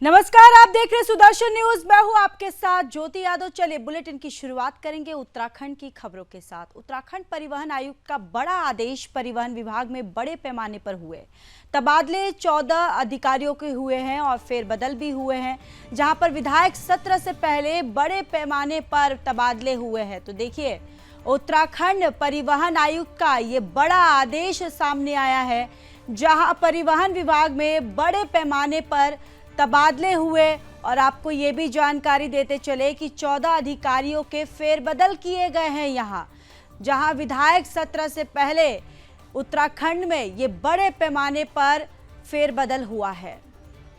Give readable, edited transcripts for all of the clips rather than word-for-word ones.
नमस्कार, आप देख रहे हैं सुदर्शन न्यूज। मैं हूं आपके साथ ज्योति यादव। चलिए बुलेटिन की शुरुआत करेंगे उत्तराखंड की खबरों के साथ। उत्तराखंड परिवहन आयुक्त का बड़ा आदेश। परिवहन विभाग में बड़े पैमाने पर हुए तबादले। 14 अधिकारियों के हुए हैं और फेरबदल भी हुए हैं, जहां पर विधायक सत्र से पहले बड़े पैमाने पर तबादले हुए हैं। तो देखिए, उत्तराखंड परिवहन आयुक्त का ये बड़ा आदेश सामने आया है, जहां परिवहन विभाग में बड़े पैमाने पर तबादले हुए। और आपको ये भी जानकारी देते चले कि 14 अधिकारियों के फेरबदल किए गए हैं यहाँ, जहां विधायक सत्र से पहले उत्तराखंड में ये बड़े पैमाने पर फेरबदल हुआ है।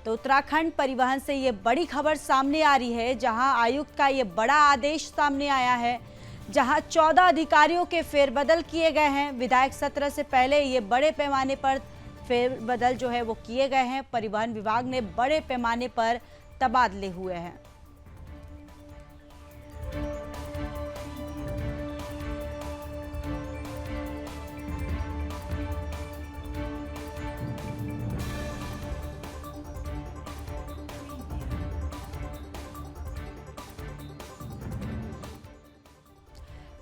तो उत्तराखंड परिवहन से ये बड़ी खबर सामने आ रही है, जहां आयुक्त का ये बड़ा आदेश सामने आया है, जहां 14 अधिकारियों के फेरबदल किए गए हैं। विधायक सत्र से पहले ये बड़े पैमाने पर फेरबदल जो है वो किए गए हैं। परिवहन विभाग ने बड़े पैमाने पर तबादले हुए हैं।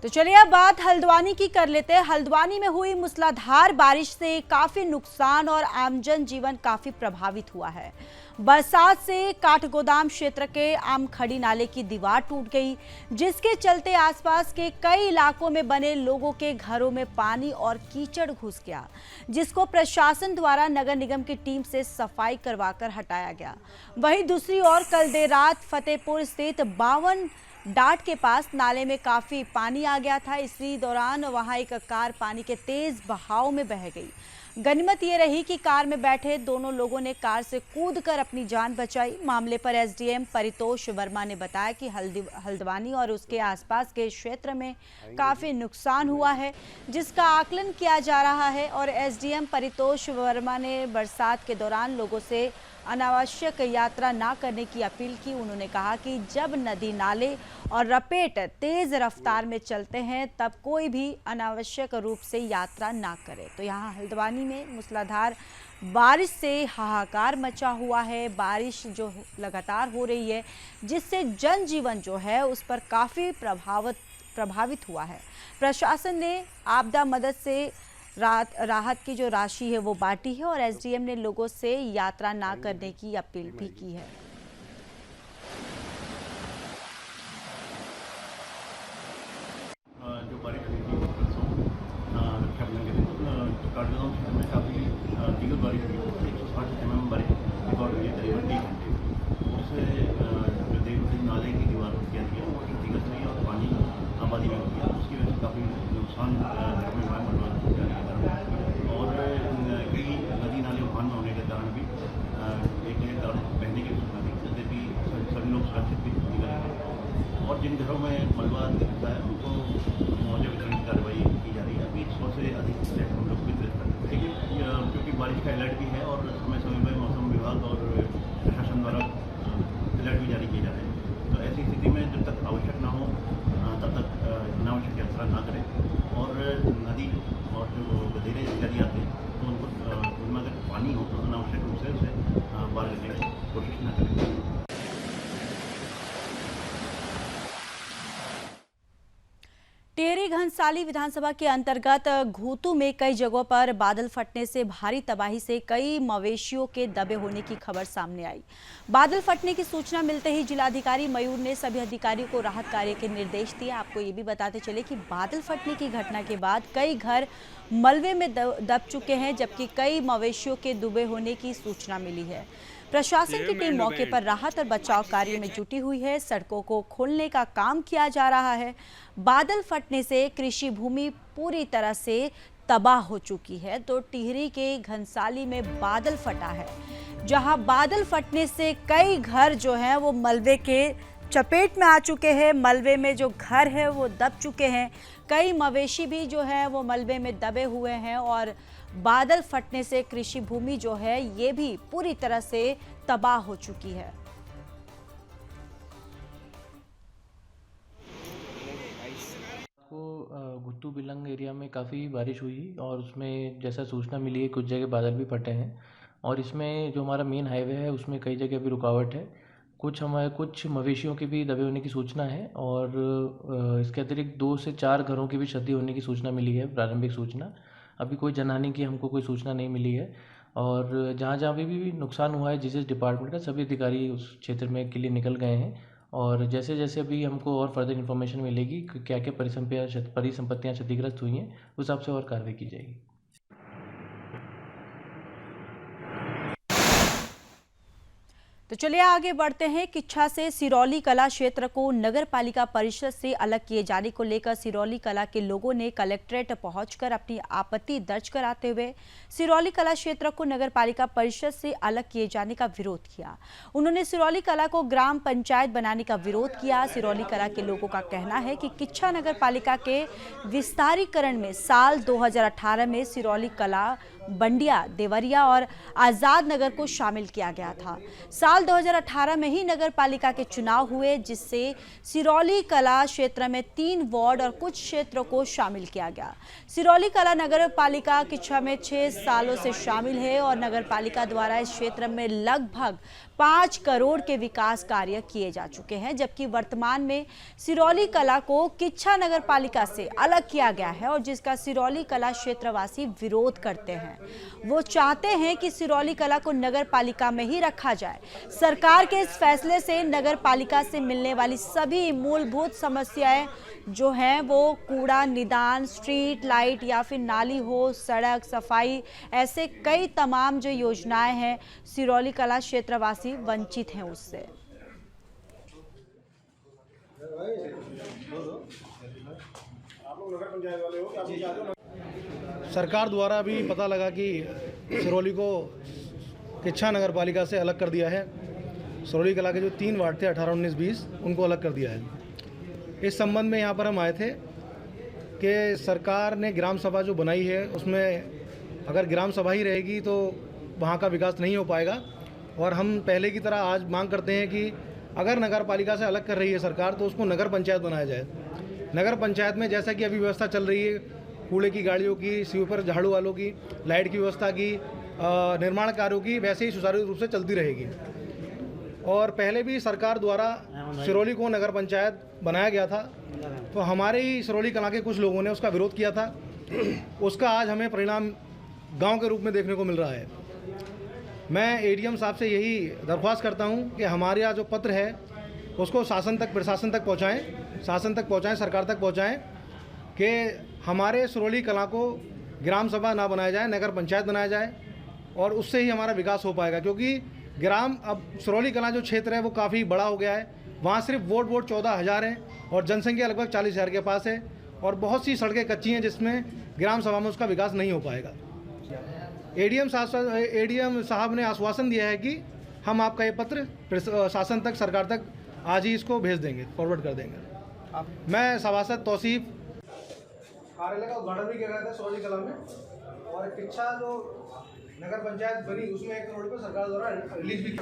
तो चलिए अब बात हल्द्वानी की कर लेते हैं। हल्द्वानी में हुई मूसलाधार बारिश से काफी नुकसान और आम जन जीवन काफी प्रभावित हुआ है। बरसात से काठगोदाम क्षेत्र के आमखड़ी नाले की दीवार टूट गई, जिसके चलते आसपास के कई इलाकों में बने लोगों के घरों में पानी और कीचड़ घुस गया, जिसको प्रशासन द्वारा नगर निगम की टीम से सफाई करवाकर हटाया गया। वहीं दूसरी ओर कल देर रात फतेहपुर स्थित 52 डाट के पास नाले में काफी पानी आ गया था। इसी दौरान वहां एक कार पानी के तेज बहाव में बह गई। गनीमत ये रही कि कार में बैठे दोनों लोगों ने कार से कूदकर अपनी जान बचाई। मामले पर एसडीएम परितोष वर्मा ने बताया कि हल्द्वानी और उसके आसपास के क्षेत्र में काफी नुकसान हुआ है, जिसका आकलन किया जा रहा है। और एसडीएम परितोष वर्मा ने बरसात के दौरान लोगों से अनावश्यक यात्रा ना करने की अपील की। उन्होंने कहा कि जब नदी नाले और रपेट तेज रफ्तार में चलते हैं, तब कोई भी अनावश्यक रूप से यात्रा ना करे। तो यहाँ हल्द्वानी में मूसलाधार बारिश से हाहाकार मचा हुआ है। बारिश जो लगातार हो रही है, जिससे जनजीवन जो है उस पर काफ़ी प्रभावित हुआ है। प्रशासन ने आपदा मदद से राहत की जो राशि है वो बांटी है और एसडीएम ने लोगों से यात्रा ना करने की अपील भी की है। जो बारिश हुई थी परसों रक्षाबंधन के दिन काठगोदाम क्षेत्र में काफ़ी तेज बारिश हुई थी। 160 mm बारिश रिकॉर्ड हुई है करीबन 1 घंटे। उससे जो देवती नाले की दीवार को किया गया और क्षतिग्रस्त हुई और पानी आबादी में हो गया। उसकी वजह से काफ़ी नुकसान घर में हुआ है, और कई नदी नाले उफान में होने के कारण भी एक कारण बहने की सूचना थी। यद्यपि सभी लोग सुरक्षित भी निकले हैं और जिन घरों में मलबा दिखता है उनको मुआवजा वितरण की कार्रवाई की जा रही है। अभी 100 से अधिक फ्लैट हम लोग वितरित कर रहे हैं, लेकिन क्योंकि बारिश का अलर्ट भी है और समय समय पर मौसम विभाग और प्रशासन द्वारा अलर्ट भी जारी किए जा रहे हैं। तो ऐसी स्थिति में जब तक आवश्यक ना हो तब तक अनावश्यक यात्रा ना करें। और नदी और जो गधेरे इत्यादि आते हैं तो उनको उनमें अगर पानी हो तो अनावश्यक रूप से उसे बाहर करने की कोशिश न करें। टिहरी घनसाली विधानसभा के अंतर्गत घूतू में कई जगहों पर बादल फटने से भारी तबाही से कई मवेशियों के दबे होने की खबर सामने आई। बादल फटने की सूचना मिलते ही जिलाधिकारी मयूर ने सभी अधिकारियों को राहत कार्य के निर्देश दिए। आपको ये भी बताते चले कि बादल फटने की घटना के बाद कई घर मलबे में दब चुके हैं, जबकि कई मवेशियों के डूबे होने की सूचना मिली है। प्रशासन की टीम मौके पर राहत और बचाव कार्य में जुटी हुई है। सड़कों को खोलने का काम किया जा रहा है। बादल फटने से कृषि भूमि पूरी तरह से तबाह हो चुकी है। तो टिहरी के घनसाली में बादल फटा है, जहां बादल फटने से कई घर जो हैं वो मलबे के चपेट में आ चुके हैं। मलबे में जो घर है वो दब चुके हैं। कई मवेशी भी जो है वो मलबे में दबे हुए हैं और बादल फटने से कृषि भूमि जो है ये भी पूरी तरह से तबाह हो चुकी है। को गुत्तू बिलंग एरिया में काफ़ी बारिश हुई और उसमें जैसा सूचना मिली है कुछ जगह बादल भी फटे हैं और इसमें जो हमारा मेन हाईवे है उसमें कई जगह भी रुकावट है। कुछ मवेशियों के भी दबे होने की सूचना है और इसके अतिरिक्त 2 से 4 घरों की भी क्षति होने की सूचना मिली है, प्रारंभिक सूचना। अभी कोई जनहानि की हमको कोई सूचना नहीं मिली है और जहाँ-जहाँ भी नुकसान हुआ है जिस डिपार्टमेंट का सभी अधिकारी उस क्षेत्र में के लिए निकल गए हैं और जैसे-जैसे अभी हमको और फर्दर इन्फॉर्मेशन मिलेगी कि क्या-क्या परिसंपत्तियाँ क्षतिग्रस्त हुई हैं, उस हिसाब से और कार्रवाई की जाएगी। तो चलिए आगे बढ़ते हैं। किच्छा से सिरौली कला क्षेत्र को नगर पालिका परिषद से अलग किए जाने को लेकर सिरौली कला के लोगों ने कलेक्ट्रेट पहुंचकर अपनी आपत्ति दर्ज कराते हुए सिरौली कला क्षेत्र को नगर पालिका परिषद से अलग किए जाने का विरोध किया। उन्होंने सिरौली कला को ग्राम पंचायत बनाने का विरोध किया। सिरौली कला के लोगों का कहना है कि किच्छा नगर पालिका के विस्तारीकरण में साल 2018 में सिरौली कला, बंडिया, देवरिया और आजाद नगर को शामिल किया गया था। साल 2018 में ही नगर पालिका के चुनाव हुए जिससे सिरौली कला क्षेत्र में 3 वार्ड और कुछ क्षेत्रों को शामिल किया गया। सिरौली कला नगर पालिका किच्छा में 6 सालों से शामिल है और नगर पालिका द्वारा इस क्षेत्र में लगभग 5 करोड़ के विकास कार्य किए जा चुके हैं, जबकि वर्तमान में सिरौली कला को किच्छा नगर पालिका से अलग किया गया है और जिसका सिरौली कला क्षेत्रवासी विरोध करते हैं। वो चाहते हैं कि सिरौली कला को नगर पालिका में ही रखा जाए। सरकार के इस फैसले से नगर पालिका से मिलने वाली सभी मूलभूत समस्याएं जो हैं वो कूड़ा निदान, स्ट्रीट लाइट या फिर नाली हो, सड़क सफाई, ऐसे कई तमाम जो योजनाएं हैं सिरौली कला क्षेत्रवासी वंचित हैं उससे। सरकार द्वारा भी पता लगा कि सिरौली को किच्छा नगर पालिका से अलग कर दिया है। सिरौली कला के जो 3 वार्ड थे 18, 19, 20 उनको अलग कर दिया है। इस संबंध में यहाँ पर हम आए थे कि सरकार ने ग्राम सभा जो बनाई है उसमें अगर ग्राम सभा ही रहेगी तो वहाँ का विकास नहीं हो पाएगा और हम पहले की तरह आज मांग करते हैं कि अगर नगर पालिका से अलग कर रही है सरकार तो उसको नगर पंचायत बनाया जाए। नगर पंचायत में जैसा कि अभी व्यवस्था चल रही है कूड़े की गाड़ियों की, स्वीपर झाड़ू वालों की, लाइट की व्यवस्था की, निर्माण कार्यों की वैसे ही सुचारू रूप से चलती रहेगी। और पहले भी सरकार द्वारा सिरौली को नगर पंचायत बनाया गया था तो हमारे ही सिरौली कला के कुछ लोगों ने उसका विरोध किया था। उसका आज हमें परिणाम गांव के रूप में देखने को मिल रहा है। मैं एडीएम साहब से यही दरख्वास्त करता हूं कि हमारे यहाँ जो पत्र है उसको शासन तक, प्रशासन तक पहुँचाएँ, सरकार तक पहुँचाएँ कि हमारे सिरौली कला को ग्राम सभा ना बनाया जाए, नगर पंचायत बनाया जाए और उससे ही हमारा विकास हो पाएगा। क्योंकि अब सिरौली कला जो क्षेत्र है वो काफ़ी बड़ा हो गया है। वहाँ सिर्फ वोट 14,000 हैं और जनसंख्या लगभग 40,000 के पास है और बहुत सी सड़कें कच्ची हैं जिसमें ग्राम सभा में उसका विकास नहीं हो पाएगा। एडीएम साहब ने आश्वासन दिया है कि हम आपका ये पत्र शासन तक, सरकार तक आज ही इसको भेज देंगे, फॉरवर्ड कर देंगे। मैं सभासद तौसीफ कार्यालय का उद्घाटन भी किया गया था सिरौली कला में और किच्छा जो नगर पंचायत बनी उसमें 1 करोड़ रुपये सरकार द्वारा रिलीज भी की।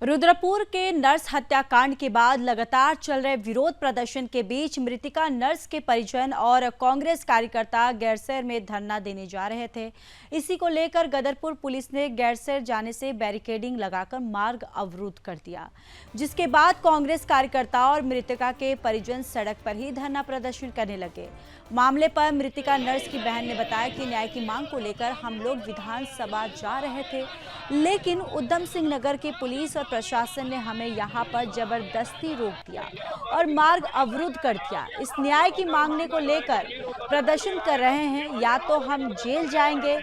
रुद्रपुर के नर्स हत्याकांड के बाद लगातार चल रहे विरोध प्रदर्शन के बीच मृतका नर्स के परिजन और कांग्रेस कार्यकर्ता गैरसैंण में धरना देने जा रहे थे। इसी को लेकर गदरपुर पुलिस ने गैरसैंण जाने से बैरिकेडिंग लगाकर मार्ग अवरुद्ध कर दिया, जिसके बाद कांग्रेस कार्यकर्ता और मृतका के परिजन सड़क पर ही धरना प्रदर्शन करने लगे। मामले पर मृतका नर्स की बहन ने बताया कि न्याय की मांग को लेकर हम लोग विधानसभा जा रहे थे, लेकिन उधम सिंह नगर की पुलिस और प्रशासन ने हमें यहां पर जबरदस्ती रोक दिया और मार्ग अवरुद्ध कर दिया। इस न्याय की मांगने को लेकर प्रदर्शन कर रहे हैं, या तो हम जेल जाएंगे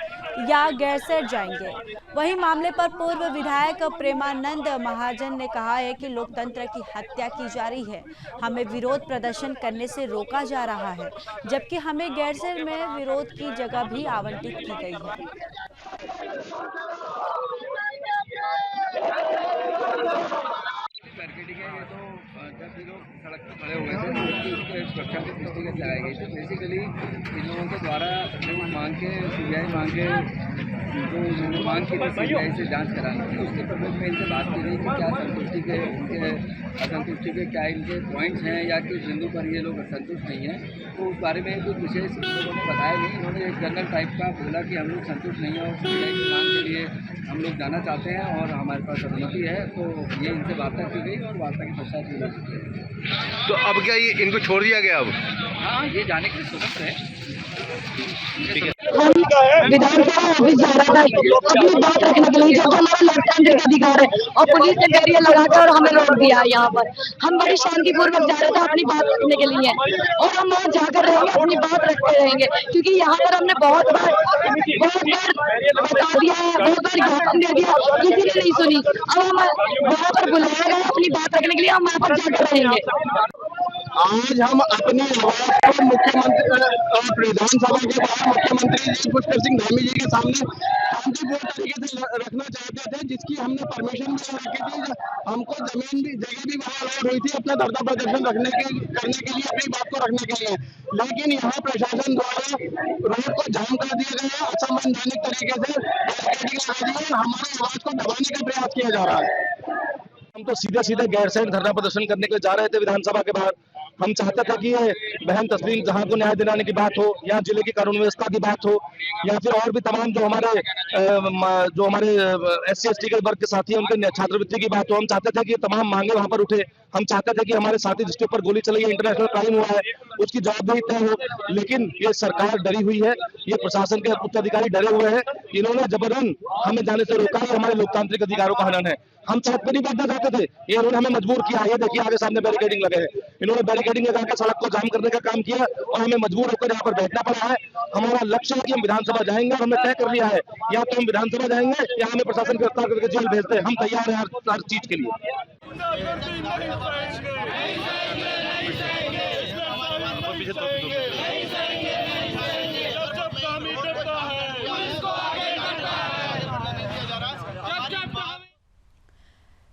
या गैरसैंण जाएंगे। वहीं मामले पर पूर्व विधायक प्रेमानंद महाजन ने कहा है कि लोकतंत्र की हत्या की जा रही है, हमें विरोध प्रदर्शन करने से रोका जा रहा है, जबकि हमें गैरसैंण में विरोध की जगह भी आवंटित की गई है। बैरिकेडिंग है ये तो जब ये लोग सड़क पर खड़े हुए थे तो उसकी सुरक्षा के दृष्टिगत लगाई गई थी। बेसिकली इन लोगों के द्वारा जो मांग के CBI मांग के जो उन्होंने मांग की थी सीबीआई से जांच कराने की, उसके प्रमुख में इनसे बात की गई कि क्या संतुष्टि के उनके असंतुष्टि के क्या इनके पॉइंट्स हैं या किस बिंदु पर ये लोग असंतुष्ट नहीं हैं। तो उस बारे में कुछ विशेष इन लोगों ने बताया नहीं। इन्होंने एक जनरल टाइप का बोला कि हम लोग संतुष्ट नहीं हैं और सीबीआई की मांग के लिए हम लोग जाना चाहते हैं और हमारे पास अनुमति है। तो ये इनसे वार्ता की गई और वार्ता के पश्चात ये लोग। तो अब क्या ये इनको छोड़ दिया गया अब? हाँ, ये जाने के लिए स्वतंत्र है। हम विधानसभा ऑफिस जा रहा था अपनी बात रखने के लिए, जो हमारा लोकतांत्रिक अधिकार है, और पुलिस ने बैरियर लगाकर और हमें रोक दिया यहाँ पर। हम बड़ी शांतिपूर्वक जा रहे थे अपनी बात रखने के लिए, और हम वहाँ जाकर रहेंगे, अपनी बात रखते रहेंगे, क्योंकि यहाँ पर हमने बहुत बार बता दिया है, बहुत बार ज्ञापन दे दिया, किसी ने नहीं सुनी। अब हम वहाँ पर बुलाया गया अपनी बात रखने के लिए, हम वहाँ पर जाकर रहेंगे। आज हम अपनी आवाज को मुख्यमंत्री विधानसभा के बाहर मुख्यमंत्री जी पुष्कर सिंह धामी जी के सामने शांतिपूर्ण तरीके से रखना चाहते थे, जिसकी हमने परमिशन भी रखी थी। हमको जमीन भी जगह भी वहाँ अलॉट हुई थी अपना धरना प्रदर्शन करने के लिए, अपनी बात को रखने के लिए। लेकिन यहाँ प्रशासन द्वारा रोड को जाम कर दिया गया, असंवैधानिक तरीके से बैरिकेडिंग लगा दी है, हमारी आवाज को दबाने का प्रयास किया जा रहा है। हम तो सीधे गैरसैंण धरना प्रदर्शन करने के लिए जा रहे थे विधानसभा के बाहर। हम चाहते थे कि ये बहन तस्लीम जहां को न्याय दिलाने की बात हो, या जिले की कानून व्यवस्था की बात हो, या फिर और भी तमाम जो हमारे SC/ST के वर्ग के साथी हैं उनके छात्रवृत्ति की बात हो, हम चाहते थे कि ये तमाम मांगे वहां पर उठे। हम चाहते थे कि हमारे साथी जिसके ऊपर गोली चली है, इंटरनेशनल क्राइम हुआ है, उसकी जवाबदेही तय हो। लेकिन ये सरकार डरी हुई है, ये प्रशासन के उच्च अधिकारी डरे हुए हैं। इन्होंने जबरन हमें जाने से रोका, ये हमारे लोकतांत्रिक अधिकारों का हनन है। हम छत पर नहीं बैठना चाहते थे, ये इन्होंने हमें मजबूर किया। ये देखिए आगे सामने बैरिकेडिंग लगे हैं, इन्होंने बैरिकेडिंग लगाकर सड़क को जाम करने का काम किया और हमें मजबूर होकर यहाँ पर बैठना पड़ा है। हमारा लक्ष्य है कि हम विधानसभा जाएंगे, और हमने तय कर लिया है या तो हम विधानसभा जाएंगे या हमें प्रशासन गिरफ्तार करके जेल भेजते हैं। हम तैयार हैं हर चीज के लिए।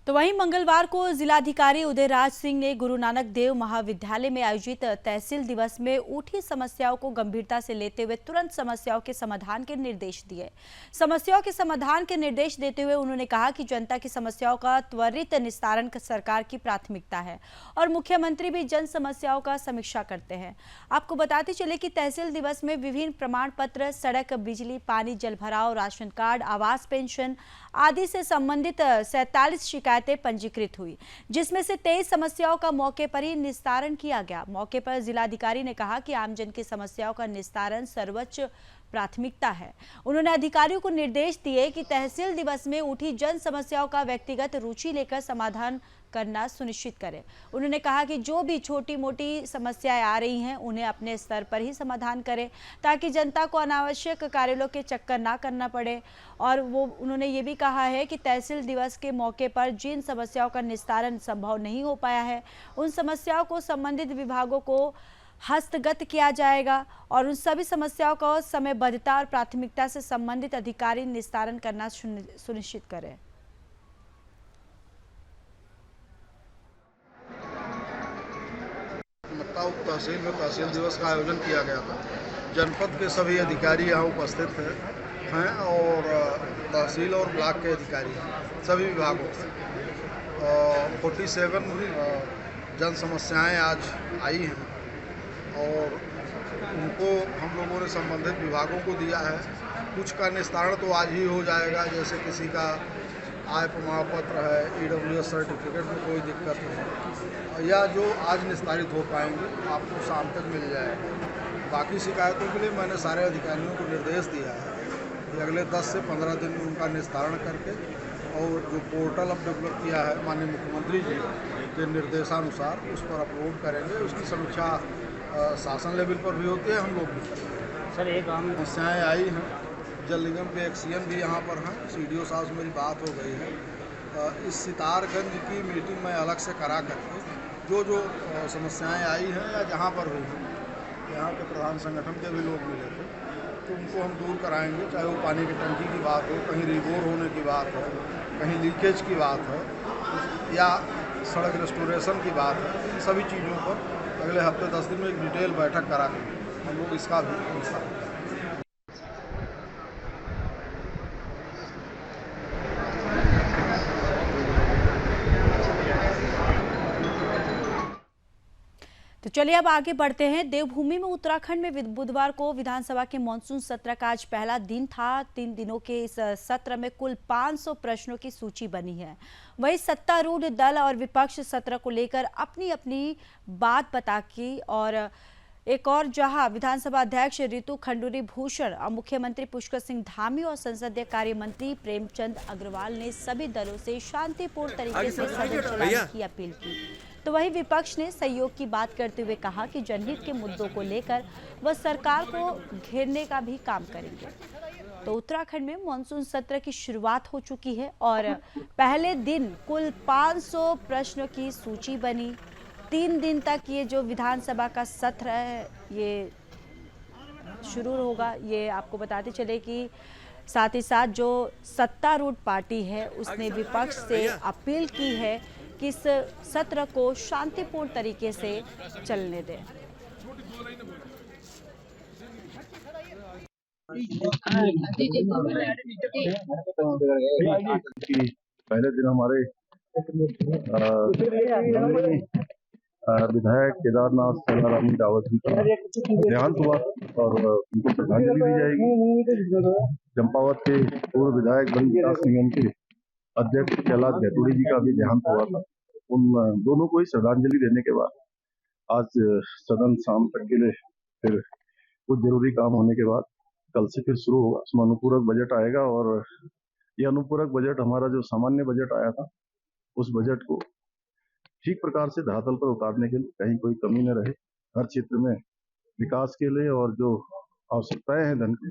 तो वहीं मंगलवार को जिलाधिकारी उदयराज सिंह ने गुरु नानक देव महाविद्यालय में आयोजित तहसील दिवस में उठी समस्याओं को गंभीरता से लेते हुए तुरंत समस्याओं के समाधान के निर्देश दिए। समस्याओं के समाधान के निर्देश देते हुए उन्होंने कहा कि जनता की समस्याओं का त्वरित निस्तारण सरकार की प्राथमिकता है और मुख्यमंत्री भी जन समस्याओं का समीक्षा करते हैं। आपको बताते चले कि तहसील दिवस में विभिन्न प्रमाण पत्र, सड़क, बिजली, पानी, जल भराव, राशन कार्ड, आवास पेंशन आदि से संबंधित 47 शिकायतें पंजीकृत हुई, जिसमें से 23 समस्याओं का मौके पर ही निस्तारण किया गया। मौके पर जिलाधिकारी ने कहा कि आमजन की समस्याओं का निस्तारण सर्वोच्च प्राथमिकता है। उन्होंने अधिकारियों को निर्देश दिए कि तहसील दिवस में उठी जन समस्याओं का व्यक्तिगत रुचि लेकर समाधान करना सुनिश्चित करें। उन्होंने कहा कि जो भी छोटी मोटी समस्याएं आ रही हैं उन्हें अपने स्तर पर ही समाधान करें, ताकि जनता को अनावश्यक कार्यालयों के चक्कर ना करना पड़े। और उन्होंने ये भी कहा है कि तहसील दिवस के मौके पर जिन समस्याओं का निस्तारण संभव नहीं हो पाया है, उन समस्याओं को संबंधित विभागों को हस्तगत किया जाएगा और उन सभी समस्याओं को समयबद्धता और प्राथमिकता से संबंधित अधिकारी निस्तारण करना सुनिश्चित करें। मत्ता उप तहसील में तहसील दिवस का आयोजन किया गया था। जनपद के सभी अधिकारी यहाँ उपस्थित हैं और तहसील और ब्लॉक के अधिकारी हैं, सभी विभागों से 47 जन समस्याएं आज आई हैं और उनको हम लोगों ने संबंधित विभागों को दिया है। कुछ का निस्तारण तो आज ही हो जाएगा, जैसे किसी का आय प्रमाण पत्र है, EWS सर्टिफिकेट में कोई दिक्कत नहीं, या जो आज निस्तारित हो पाएंगे आपको शाम तक मिल जाएगा। बाकी शिकायतों के लिए मैंने सारे अधिकारियों को निर्देश दिया है कि अगले 10 से 15 दिन में उनका निस्तारण करके, और जो पोर्टल अब डेवलप किया है माननीय मुख्यमंत्री जी के निर्देशानुसार उस पर अपलोड करेंगे। उसकी समीक्षा शासन लेवल पर भी होती है, हम लोग भी सर। एक आम समस्याएँ आई हैं, जल निगम के एक्सीएन भी यहाँ पर हैं, CDO साहब से मेरी बात हो गई है। इस सितारगंज की मीटिंग में अलग से करा करके जो समस्याएं आई हैं या जहाँ पर हुई हैं, यहाँ के प्रधान संगठन के भी लोग मिले थे, तो उनको हम दूर कराएंगे। चाहे वो पानी की टंकी की बात हो, कहीं रिबोर होने की बात है, कहीं लीकेज की बात है, या सड़क रेस्टोरेशन की बात है, इन सभी चीज़ों पर अगले हफ्ते 10 दिन में एक डिटेल बैठक करा के हम लोग इसका भी निस्तारण करेंगे। तो चलिए अब आगे बढ़ते हैं। देवभूमि में उत्तराखंड में बुधवार को विधानसभा के मानसून सत्र का आज पहला दिन था। 3 दिनों के इस सत्र में कुल 500 प्रश्नों की सूची बनी है। वहीं सत्तारूढ़ दल और विपक्ष सत्र को लेकर अपनी अपनी बात बता की और एक और जहां विधानसभा अध्यक्ष रितु खंडूरी भूषण और मुख्यमंत्री पुष्कर सिंह धामी और संसदीय कार्य मंत्री प्रेमचंद अग्रवाल ने सभी दलों से शांतिपूर्ण तरीके से सदन चलाने की अपील की। तो वहीं विपक्ष ने सहयोग की बात करते हुए कहा कि जनहित के मुद्दों को लेकर वह सरकार को घेरने का भी काम करेंगे। तो उत्तराखंड में मानसून सत्र की शुरुआत हो चुकी है और पहले दिन कुल 500 प्रश्नों की सूची बनी। 3 दिन तक ये जो विधानसभा का सत्र है ये शुरू होगा। ये आपको बताते चले कि साथ ही साथ जो सत्तारूढ़ पार्टी है उसने विपक्ष से अपील की है कि इस सत्र को शांतिपूर्ण तरीके से चलने दें। पहले दिन हमारे विधायक केदारनाथ सेनाराम रावत जी का देहांत हुआ और उनको श्रद्धांजलि दी जाएगी। चंपावत के पूर्व विधायक वन विकास निगम के अध्यक्ष कैलाश गैतुड़ी जी का भी देहांत हुआ था। उन दोनों को ही श्रद्धांजलि देने के बाद आज सदन शाम तक के लिए फिर कुछ जरूरी काम होने के बाद कल से फिर शुरू होगा। उसमें अनुपूरक बजट आएगा और ये अनुपूरक बजट हमारा जो सामान्य बजट आया था उस बजट को ठीक प्रकार से धरातल पर उतारने के लिए कहीं कोई कमी न रहे, हर क्षेत्र में विकास के लिए और जो आवश्यकताएं हैं धन की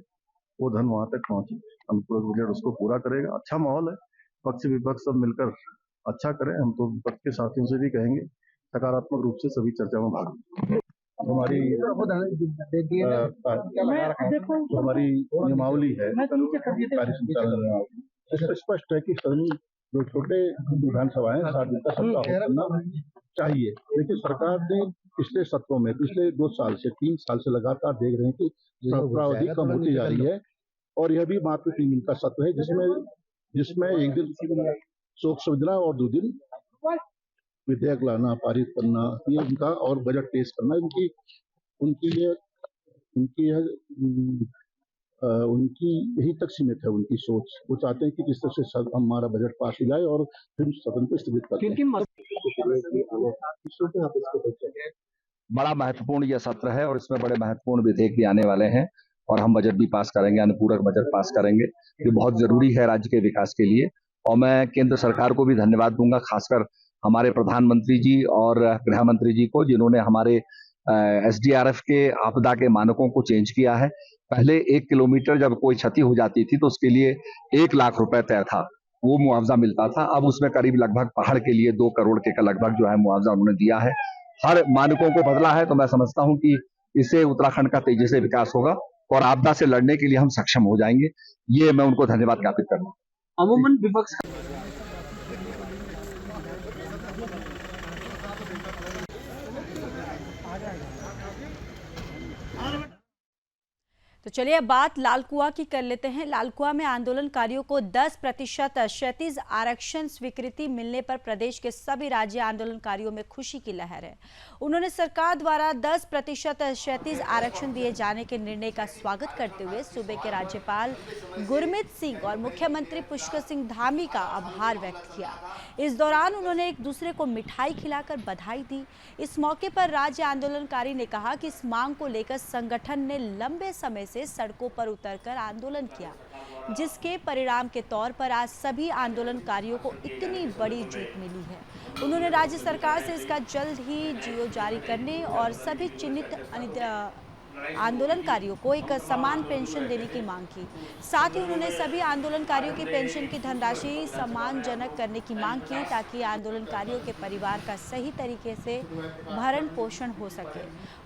वो धन वहां तक पहुंचे। अनुपूरक बजट उसको पूरा करेगा। अच्छा माहौल है, पक्ष विपक्ष सब मिलकर अच्छा करें। हम तो विपक्ष के साथियों से भी कहेंगे सकारात्मक रूप से सभी चर्चा में भाग लें। हमारी नियमावली है कार्य संचालन, इसमें स्पष्ट है कि सदन जो छोटे विधानसभा है 60 दिन का सप्ताह करना चाहिए। लेकिन सरकार ने पिछले सत्रों में पिछले 2 साल से 3 साल से लगातार देख रहे हैं कि सत्रावधि कम होती जा रही है और यह भी मात्र 3 दिन का सत्र है जिसमें एक दिन शोक संवेदना और 2 दिन विधेयक लाना, पारित करना, ये उनका और बजट पेश करना उनकी यही तक सीमित है। उनकी सोच, वो चाहते हैं कि किस तरह से हमारा बजट पास हो जाए और फिर सदन को स्थगित कर दें। बड़ा महत्वपूर्ण यह सत्र है और इसमें बड़े महत्वपूर्ण विधेयक भी आने वाले हैं और हम बजट भी पास करेंगे, अनुपूरक बजट पास करेंगे। ये बहुत जरूरी है राज्य के विकास के लिए और मैं केंद्र सरकार को भी धन्यवाद दूंगा, खासकर हमारे प्रधानमंत्री जी और गृह मंत्री जी को, जिन्होंने हमारे SDRF के आपदा के मानकों को चेंज किया है। पहले 1 किलोमीटर जब कोई क्षति हो जाती थी तो उसके लिए 1 लाख रुपए तय था, वो मुआवजा मिलता था। अब उसमें करीब लगभग पहाड़ के लिए 2 करोड़ के लगभग जो है मुआवजा उन्होंने दिया है। हर मानकों को बदला है, तो मैं समझता हूं कि इससे उत्तराखंड का तेजी से विकास होगा और आपदा से लड़ने के लिए हम सक्षम हो जाएंगे। ये मैं उनको धन्यवाद ज्ञापित करता हूं। अमूमन विपक्ष तो चलिए अब बात लालकुआ की कर लेते हैं। लालकुआ में आंदोलनकारियों को 10% क्षैतिज आरक्षण स्वीकृति मिलने पर प्रदेश के सभी राज्य आंदोलनकारियों में खुशी की लहर है। उन्होंने सरकार द्वारा 10% क्षैतिज आरक्षण दिए जाने के निर्णय का स्वागत करते हुए सूबे के राज्यपाल गुरमीत सिंह और मुख्यमंत्री पुष्कर सिंह धामी का आभार व्यक्त किया। इस दौरान उन्होंने एक दूसरे को मिठाई खिलाकर बधाई दी। इस मौके पर राज्य आंदोलनकारी ने कहा कि इस मांग को लेकर संगठन ने लंबे समय से सड़कों पर उतरकर आंदोलन किया, जिसके परिणाम के तौर पर आज सभी आंदोलनकारियों को इतनी बड़ी जीत मिली है। उन्होंने राज्य सरकार से इसका जल्द ही जीओ जारी करने और सभी चिन्हित आंदोलनकारियों को एक समान पेंशन देने की मांग की। साथ ही उन्होंने सभी आंदोलनकारियों की पेंशन की धनराशि सम्मानजनक करने की मांग की, ताकि आंदोलनकारियों के परिवार का सही तरीके से भरण पोषण हो सके।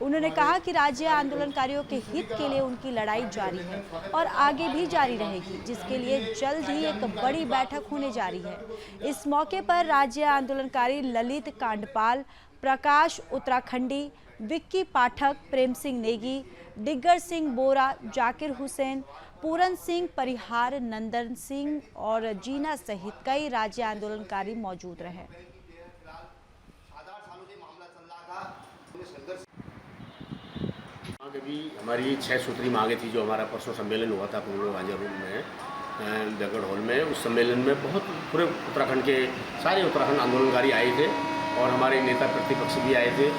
उन्होंने कहा कि राज्य आंदोलनकारियों के हित के लिए उनकी लड़ाई जारी है और आगे भी जारी रहेगी, जिसके लिए जल्द ही एक बड़ी बैठक होने जा रही है। इस मौके पर राज्य आंदोलनकारी ललित कांडपाल, प्रकाश उत्तराखंडी, विक्की पाठक, प्रेम सिंह नेगी, डिग्गर सिंह बोरा, जाकिर हुसैन, पूरन सिंह परिहार, नंदन सिंह और जीना सहित कई राज्य आंदोलनकारी मौजूद रहे। अभी हमारी 6 सूत्री मांगे थी, जो हमारा परसों सम्मेलन हुआ था पूर्व राजा रूम में बैंक्वेट हॉल में। उस सम्मेलन में बहुत पूरे उत्तराखंड के सारे उत्तराखंड आंदोलनकारी आए थे और हमारे नेता प्रतिपक्ष भी आए थे,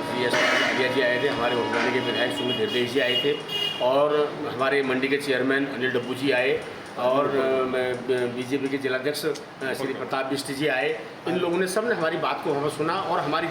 CS आर्या जी आए थे, हमारे उड़वानी के विधायक सुमित हृदय जी आए थे और हमारे मंडी के चेयरमैन अनिल डब्बू जी आए और बीजेपी के जिलाध्यक्ष श्री प्रताप बिष्ट जी आए। इन लोगों ने सब ने हमारी बात को हमें सुना और हमारी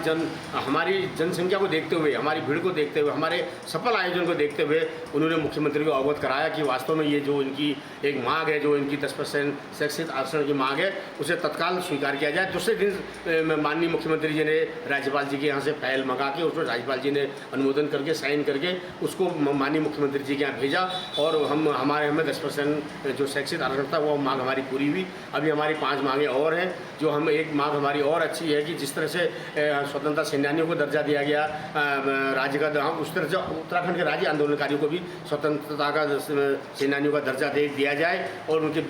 जनसंख्या को देखते हुए, हमारी भीड़ को देखते हुए, हमारे सफल आयोजन को देखते हुए उन्होंने मुख्यमंत्री को अवगत कराया कि वास्तव में ये जो इनकी एक मांग है, जो इनकी 10% शैक्षिक आरक्षण की मांग है, उसे तत्काल स्वीकार किया जाए। दूसरे दिन माननीय मुख्यमंत्री जी ने राज्यपाल जी के यहाँ से फाइल मंगा के उसको राज्यपाल जी ने अनुमोदन करके साइन करके उसको माननीय मुख्यमंत्री जी के यहाँ भेजा और हमें 10% जो शैक्षिक आरक्षण था वो मांग हमारी पूरी हुई। अभी हमारी 5 मांगें और हैं। जो हम एक मांग हमारी और अच्छी है कि जिस तरह से स्वतंत्रता सेनानियों को दर्जा दिया गया राज्य का, उस तरह से उत्तराखंड के राज्य आंदोलनकारियों को भी स्वतंत्रता का सेनानियों का दर्जा दे दिया जाए और उनके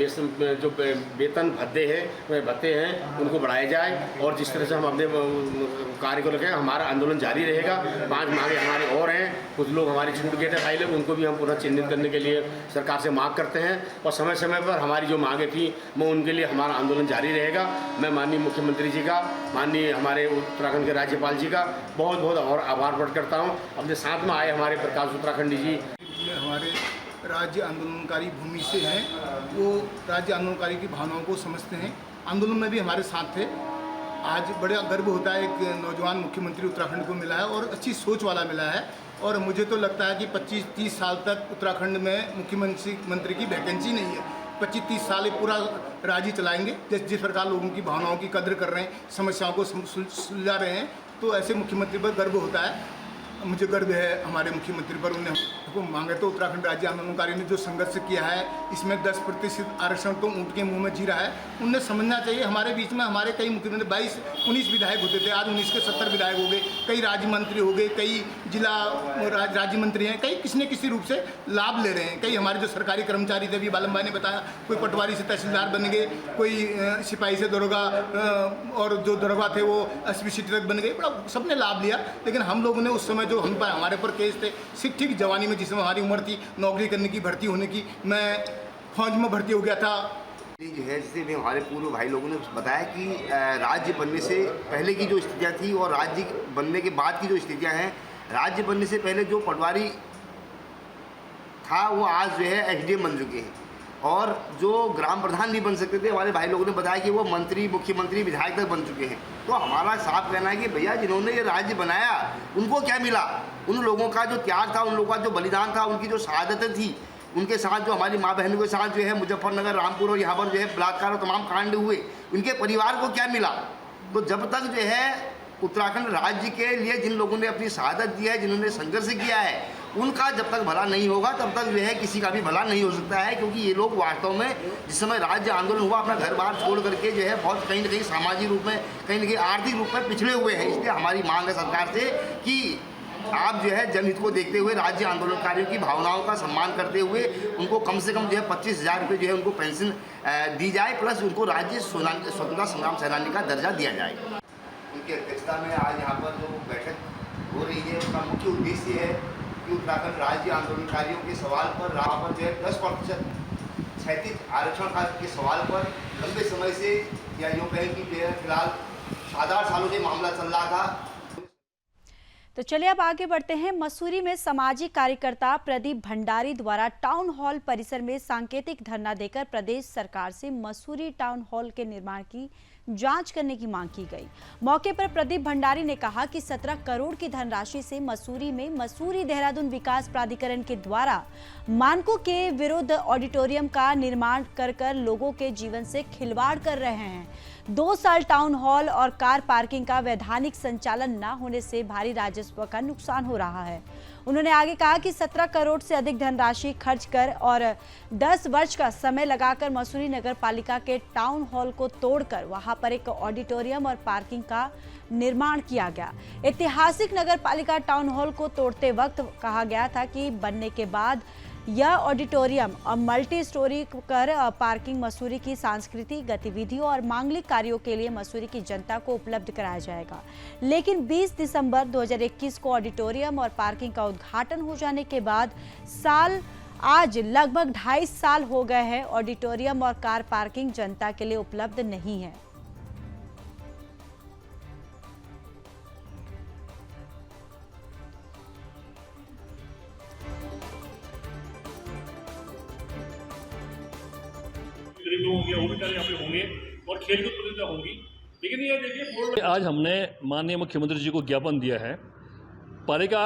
जो वेतन भत्ते हैं उनको बढ़ाया जाए। और जिस तरह से हम अपने कार्य को लेकर हमारा आंदोलन जारी रहेगा। 5 मांगे हमारे और हैं। कुछ लोग हमारी छूट गए थे फाइलें, उनको भी हम पुनः चिन्हित करने के लिए सरकार से मांग करते हैं और समय समय पर हमारी जो मांगे थी मैं उनके लिए हमारा आंदोलन जारी रहेगा। मैं माननीय मुख्यमंत्री जी का, माननीय हमारे उत्तराखंड के राज्यपाल जी का बहुत बहुत और आभार प्रकट करता हूँ। अपने साथ में आए हमारे प्रकाश उत्तराखंडी जी हमारे राज्य आंदोलनकारी भूमि से हैं, वो राज्य आंदोलनकारी की भावनाओं को समझते हैं, आंदोलन में भी हमारे साथ थे। आज बड़ा गर्व होता है, एक नौजवान मुख्यमंत्री उत्तराखंड को मिला है और अच्छी सोच वाला मिला है। और मुझे तो लगता है कि 25-30 साल तक उत्तराखंड में मुख्यमंत्री की वैकेंसी नहीं है। 25-30 साल ये पूरा राज्य चलाएंगे। जिस प्रकार लोगों की भावनाओं की कद्र कर रहे हैं, समस्याओं को सुलझा रहे हैं, तो ऐसे मुख्यमंत्री पर गर्व होता है। मुझे गर्व है हमारे मुख्यमंत्री पर। उन्हें को मांगे तो उत्तराखंड राज्य आंदोलनकारियों ने जो संघर्ष किया है, इसमें 10% आरक्षण तो ऊँट के मुंह में जी रहा है। उन्हें समझना चाहिए हमारे बीच में हमारे कई मुख्यमंत्री 22-19 विधायक होते थे, आज 19 के 70 विधायक हो गए, कई राज्य मंत्री हो गए, कई जिला राज्य मंत्री हैं, कई किसी न किसी रूप से लाभ ले रहे हैं। कई हमारे जो सरकारी कर्मचारी थे, अभी बालम भाई ने बताया, कोई पटवारी से तहसीलदार बन गए, कोई सिपाही से दरोगा और जो दरोगा थे वो SP सिटी तक बन गए, बड़ा सबने लाभ लिया। लेकिन हम लोगों ने उस समय जो हम पर हमारे पर केस थे, ठीक जवानी में जिसमें हमारी उम्र थी नौकरी करने की, भर्ती होने की, मैं फौज में भर्ती हो गया था। जो है जैसे भी हमारे पूर्व भाई लोगों ने बताया कि राज्य बनने से पहले की जो स्थितियाँ थी और राज्य बनने के बाद की जो स्थितियाँ हैं, राज्य बनने से पहले जो पटवारी था वो आज जो है SDM बन चुके हैं और जो ग्राम प्रधान नहीं बन सकते थे, हमारे भाई लोगों ने बताया कि वो मंत्री, मुख्यमंत्री, विधायक तक बन चुके हैं। तो हमारा साफ कहना है कि भैया जिन्होंने ये राज्य बनाया उनको क्या मिला? उन लोगों का जो त्याग था, उन लोगों का जो बलिदान था, उनकी जो शहादतें थी, उनके साथ जो हमारी माँ बहनों के साथ जो है मुजफ्फरनगर, रामपुर और यहाँ पर जो है बलात्कार और तमाम कांड हुए, उनके परिवार को क्या मिला? तो जब तक जो है उत्तराखंड राज्य के लिए जिन लोगों ने अपनी शहादत दी है, जिन्होंने संघर्ष किया है, उनका जब तक भला नहीं होगा तब तक जो है किसी का भी भला नहीं हो सकता है। क्योंकि ये लोग वास्तव में जिस समय राज्य आंदोलन हुआ अपना घर बार छोड़ करके जो है बहुत कहीं ना कहीं सामाजिक रूप में, कहीं ना कहीं आर्थिक रूप में पिछड़े हुए हैं। इसलिए हमारी मांग है सरकार से कि आप जो है जनहित को देखते हुए राज्य आंदोलनकारियों की भावनाओं का सम्मान करते हुए उनको कम से कम जो है 25,000 रुपये जो है उनको पेंशन दी जाए, प्लस उनको राज्य स्वतंत्रता संग्राम सेनानी का दर्जा दिया जाए। उनकी अध्यक्षता में आज यहाँ पर जो बैठक हो रही है, उसका मुख्य उद्देश्य है कि उत्तराखंड राज्य आंदोलनकारियों के सवाल पर वहाँ पर जो है 10% क्षैतिज आरक्षण के सवाल पर लंबे समय से या यूँ कहें कि फिलहाल 7-8 सालों से मामला चल रहा था। तो चलिए अब आगे बढ़ते हैं। मसूरी में सामाजिक कार्यकर्ता प्रदीप भंडारी द्वारा टाउन हॉल परिसर में सांकेतिक धरना देकर प्रदेश सरकार से मसूरी टाउन हॉल के निर्माण की जांच करने की मांग की गई। मौके पर प्रदीप भंडारी ने कहा कि 17 करोड़ की धनराशि से मसूरी में मसूरी देहरादून विकास प्राधिकरण के द्वारा मानकों के विरुद्ध ऑडिटोरियम का निर्माण कर लोगों के जीवन से खिलवाड़ कर रहे हैं। 2 साल टाउन हॉल और कार पार्किंग का वैधानिक संचालन न होने से भारी राजस्व का नुकसान हो रहा है। उन्होंने आगे कहा कि 17 करोड़ से अधिक धनराशि खर्च कर और 10 वर्ष का समय लगाकर मसूरी नगर पालिका के टाउन हॉल को तोड़कर वहां पर एक ऑडिटोरियम और पार्किंग का निर्माण किया गया। ऐतिहासिक नगर पालिका टाउन हॉल को तोड़ते वक्त कहा गया था कि बनने के बाद यह ऑडिटोरियम और मल्टी स्टोरी कर पार्किंग मसूरी की सांस्कृतिक गतिविधियों और मांगलिक कार्यों के लिए मसूरी की जनता को उपलब्ध कराया जाएगा। लेकिन 20 दिसंबर 2021 को ऑडिटोरियम और पार्किंग का उद्घाटन हो जाने के बाद आज लगभग 2.5 साल हो गए हैं, ऑडिटोरियम और कार पार्किंग जनता के लिए उपलब्ध नहीं है। गरीब लोग होंगे, वो भी यहाँ पे होंगे और खेलकूद प्रतियोगिता होंगी। लेकिन ये देखिए, आज हमने माननीय मुख्यमंत्री जी को ज्ञापन दिया है। पालिका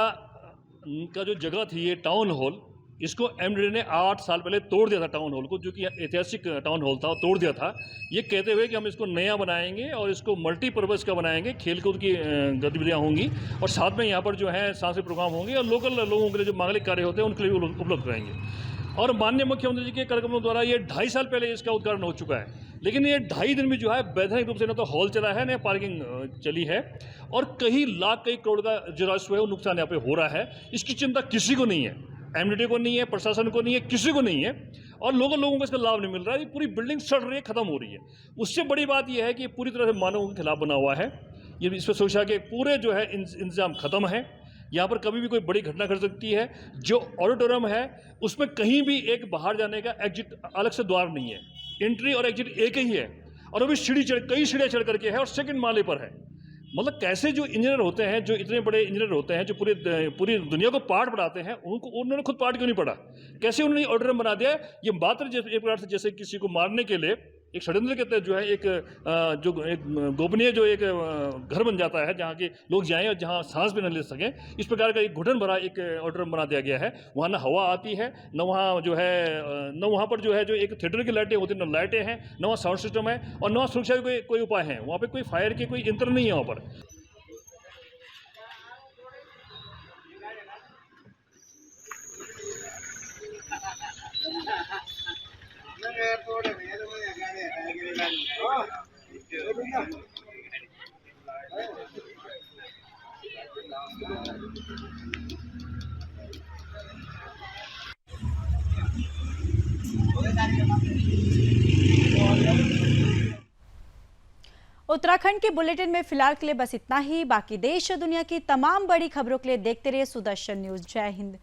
का जो जगह थी ये टाउन हॉल, इसको एमडीडी ने 8 साल पहले तोड़ दिया था। टाउन हॉल को, जो कि ऐतिहासिक टाउन हॉल था, तोड़ दिया था, ये कहते हुए कि हम इसको नया बनाएंगे और इसको मल्टीपर्पज़ का बनाएंगे, खेलकूद की गतिविधियाँ होंगी और साथ में यहाँ पर जो है सांस्कृतिक प्रोग्राम होंगे और लोकल लोगों के लिए जो मांगलिक कार्य होते हैं उनके लिए उपलब्ध रहेंगे। और माननीय मुख्यमंत्री जी के कार्यक्रमों द्वारा ये 2.5 साल पहले इसका उद्घाटन हो चुका है, लेकिन ये 2.5 दिन में जो है वैधानिक रूप से न तो हॉल चला है न पार्किंग चली है और कई लाख कई करोड़ का जो राजस्व है वो नुकसान यहाँ पे हो रहा है। इसकी चिंता किसी को नहीं है, एमडीडी को नहीं है, प्रशासन को नहीं है, किसी को नहीं है और लोगों को इसका लाभ नहीं मिल रहा है। ये पूरी बिल्डिंग सड़ रही है, खत्म हो रही है। उससे बड़ी बात यह है कि पूरी तरह से मानवों के खिलाफ बना हुआ है। ये इस पर सुरक्षा के पूरे जो है इंतजाम खत्म है। यहाँ पर कभी भी कोई बड़ी घटना घट सकती है। जो ऑडिटोरियम है उसमें कहीं भी एक बाहर जाने का एग्जिट अलग से द्वार नहीं है, एंट्री और एग्जिट एक ही है और वो भी कई सीढ़ियाँ चढ़ करके है और सेकंड माले पर है। मतलब कैसे जो इंजीनियर होते हैं, जो इतने बड़े इंजीनियर होते हैं, जो पूरी दुनिया को पार्ट पढ़ाते हैं, उन्होंने खुद पार्ट क्यों नहीं पढ़ा? कैसे उन्होंने ऑडिटोरियम बना दिया? ये मात्र एक प्रकार से जैसे किसी को मारने के लिए एक षड्यंत्र के तहत जो है एक गोपनीय जो एक घर बन जाता है जहाँ के लोग जाएं और जहाँ सांस भी न ले सकें, इस प्रकार का एक घुटन भरा एक ऑडिटोरियम बना दिया गया है। वहाँ न हवा आती है, न वहाँ जो है न वहाँ पर जो है जो एक थिएटर की लाइटें होती हैं, न लाइटें हैं, न वहाँ साउंड सिस्टम है और न वहाँ सुरक्षा के कोई उपाय हैं। वहाँ पर कोई फायर के कोई यंत्र नहीं है वहाँ पर। उत्तराखंड के बुलेटिन में फिलहाल के लिए बस इतना ही। बाकी देश और दुनिया की तमाम बड़ी खबरों के लिए देखते रहिए सुदर्शन न्यूज। जय हिंद।